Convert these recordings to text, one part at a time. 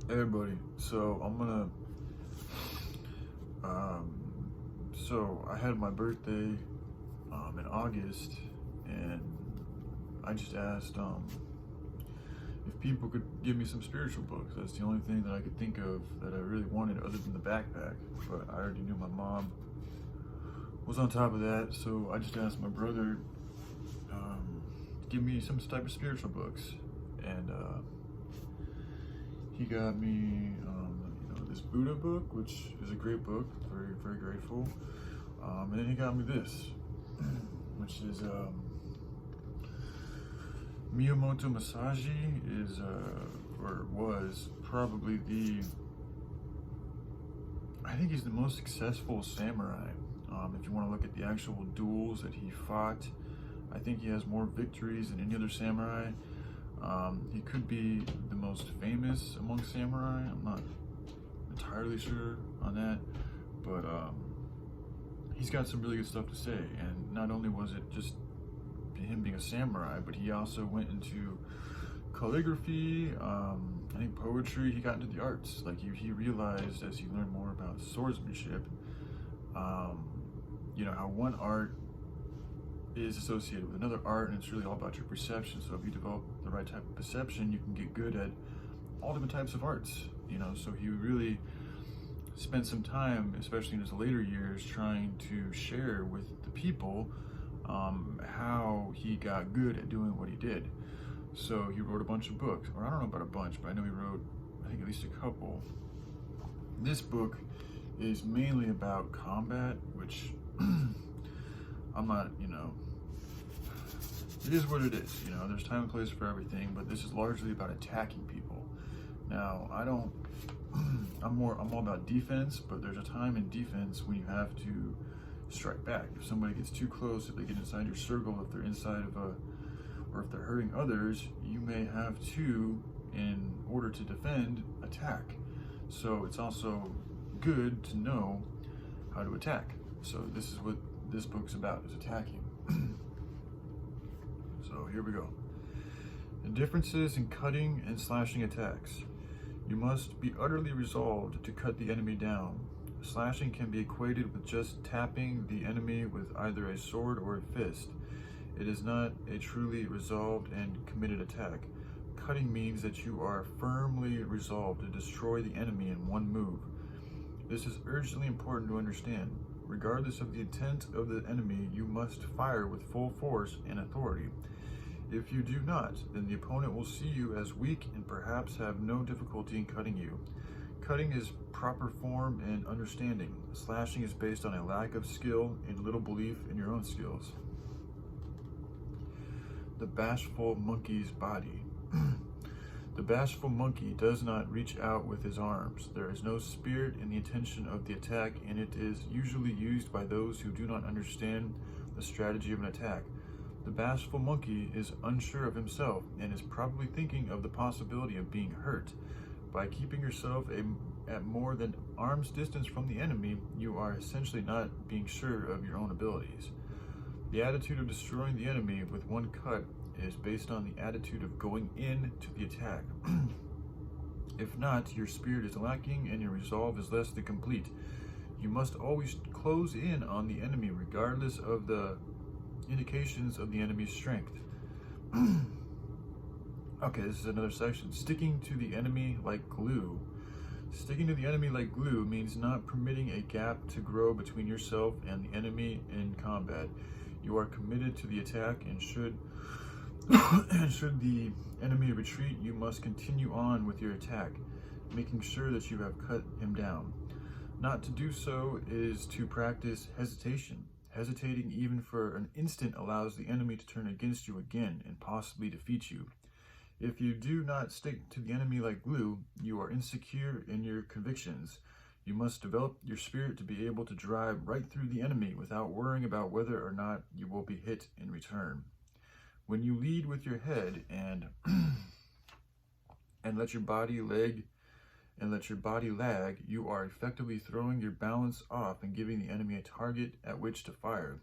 Hey everybody, so I had my birthday in August, and I just asked if people could give me some spiritual books. That's the only thing that I could think of that I really wanted other than the backpack, but I already knew my mom was on top of that, so I just asked my brother to give me some type of spiritual books, and he got me this Buddha book, which is a great book, very, very grateful. And then he got me this, which is Miyamoto Musashi or was probably I think he's the most successful samurai. If you want to look at the actual duels that he fought, I think he has more victories than any other samurai. He could be the most famous among samurai. I'm not entirely sure on that, but he's got some really good stuff to say. And not only was it just him being a samurai, but he also went into calligraphy, I think poetry. He got into the arts. Like he realized as he learned more about swordsmanship, how one art is associated with another art, and it's really all about your perception. So if you develop the right type of perception, you can get good at all different types of arts. So he really spent some time, especially in his later years, trying to share with the people how he got good at doing what he did. So he wrote a bunch of books, or I don't know about a bunch, but I know he wrote, I think, at least a couple. This book is mainly about combat, which I'm not, it is what it is. There's time and place for everything, but this is largely about attacking people. Now, I'm all about defense, but there's a time in defense when you have to strike back. If somebody gets too close, if they get inside your circle, if they're inside of or if they're hurting others, you may have to, in order to defend, attack. So it's also good to know how to attack. So this is what this book's about, is attacking. So here we go. The differences in cutting and slashing attacks. You must be utterly resolved to cut the enemy down. Slashing can be equated with just tapping the enemy with either a sword or a fist. It is not a truly resolved and committed attack. Cutting means that you are firmly resolved to destroy the enemy in one move. This is urgently important to understand. Regardless of the intent of the enemy, you must fire with full force and authority. If you do not, then the opponent will see you as weak and perhaps have no difficulty in cutting you. Cutting is proper form and understanding. Slashing is based on a lack of skill and little belief in your own skills. The bashful monkey's body. The bashful monkey does not reach out with his arms. There is no spirit in the intention of the attack, and it is usually used by those who do not understand the strategy of an attack. The bashful monkey is unsure of himself and is probably thinking of the possibility of being hurt. By keeping yourself at more than arm's distance from the enemy, you are essentially not being sure of your own abilities. The attitude of destroying the enemy with one cut is based on the attitude of going in to the attack. If not, your spirit is lacking and your resolve is less than complete. You must always close in on the enemy regardless of the indications of the enemy's strength. Okay, this is another section. Sticking to the enemy like glue. Sticking to the enemy like glue means not permitting a gap to grow between yourself and the enemy in combat. You are committed to the attack, and should the enemy retreat, you must continue on with your attack, making sure that you have cut him down. Not to do so is to practice hesitation. Hesitating even for an instant allows the enemy to turn against you again and possibly defeat you. If you do not stick to the enemy like glue, you are insecure in your convictions. You must develop your spirit to be able to drive right through the enemy without worrying about whether or not you will be hit in return. When you lead with your head and let your body lag, you are effectively throwing your balance off and giving the enemy a target at which to fire.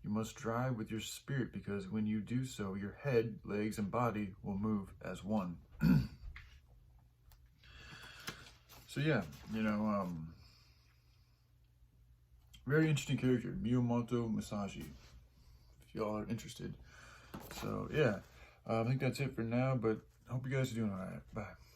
You must drive with your spirit, because when you do so, your head, legs, and body will move as one. So yeah, you know, very interesting character, Miyamoto Musashi, if y'all are interested. So yeah, I think that's it for now, but I hope you guys are doing all right. Bye.